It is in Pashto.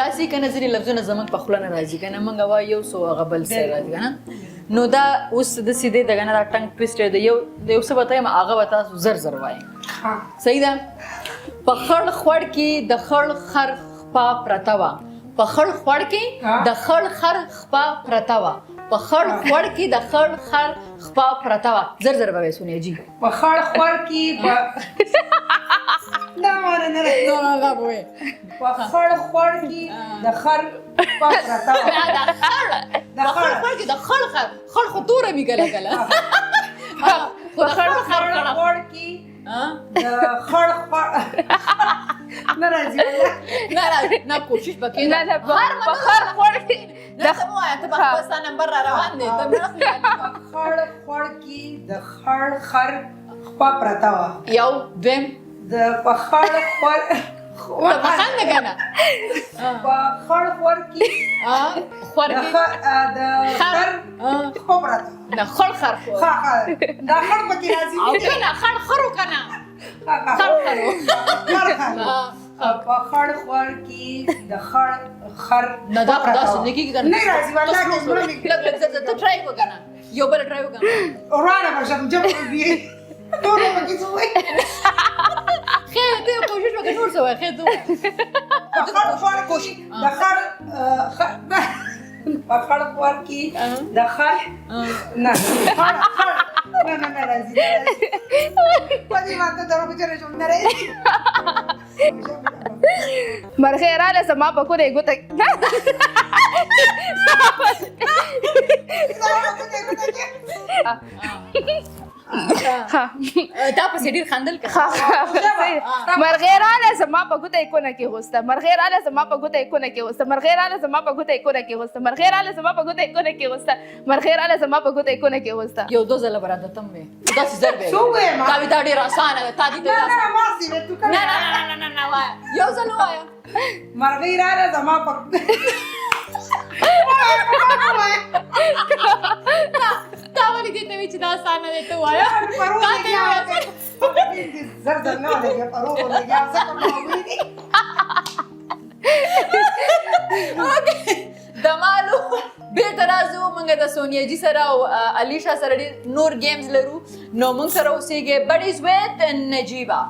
داسې کنه ځینې لفظونه زمونږ په خوله نه راځي کنه موږ وایو یو څو هغه بل څه راځي کنه نو دا اوس د سیدې دغه نه دا ټنګ ټویسټر دی یو څه به ته یم هغه به تاسو زر زر وایي صحیح ده په خړ خوړ کې د خړ خر خپا پرته وه په خړ خوړ کې د خړ خر خپا پرته وه په خړ خوړ کې د خړ خر خپا پرته وه زر زر به وایي سونیا جي په خړ خوړ کې دا مانه نه هغه به وایي په خړ خوړ کې د خر خپا پرته وه د خړ خوړ کې د خړ خر خړ خو توره وي کله کله په خړ خوړ کې د خړ خوړ نه راځي نه کوشش وکړه نه په خړ خوړ کې د خموه ته په خپل نمبر را روان دي ته نه خړ خوړ کې د خړ خر خپا پرته وه یو دویم د په خړ خور په خنده کنه په خړ خور کې خور کې د خر خپا پرته نه خړ خر دا خړ پکې راځي او کنه خړ خرو کنه خړ خرو په خړ خور کې د خړ خر نه دا داسې نه کېږي کنه نه راځي والله کې لږ ته ټرای وکړه یو بل ټرای وکړه اورانه بشم جب دې نور پکې څه وایي خیر ته کوشش وکړه نور څه وایي خیر ته په خړ خور کې د خړ په خړ خور کې د خر نه خړ نه راځي پدې ماته درو بچره جوړ نه راځي مرغې راله زما په کور یې ګوته دا پسې ډېر خندل که مرغې راله زما په ګوته یې کونه کېغوسته مرغې راله زما په ګوته یې کونه کېغوسته مرغې راله زما په ګوته یې کونه کېغوسته مرغې راله زما په ګوته یې کونه کېغوسته مرغې راله زما په ګوته یې کونه کېغوسته یو دو ځله به راته تم وې داسې زر به څو وې ما دا دا ډېر اسانه ده تا دې ته نه ما سي تو نه وایه یو ځل وایه مرغې راله زما په تا ولې دې ته وایي چې دا اسانه دی ته وایه زر زر نه لګیا پرو لګیا څه کوم وې د مالو بیرته راځو موږ د سونیا جي سره او علیشا سره ډېر نور ګیمز لرو نو موږ سره اوسېږي بډیز ویت نجیبه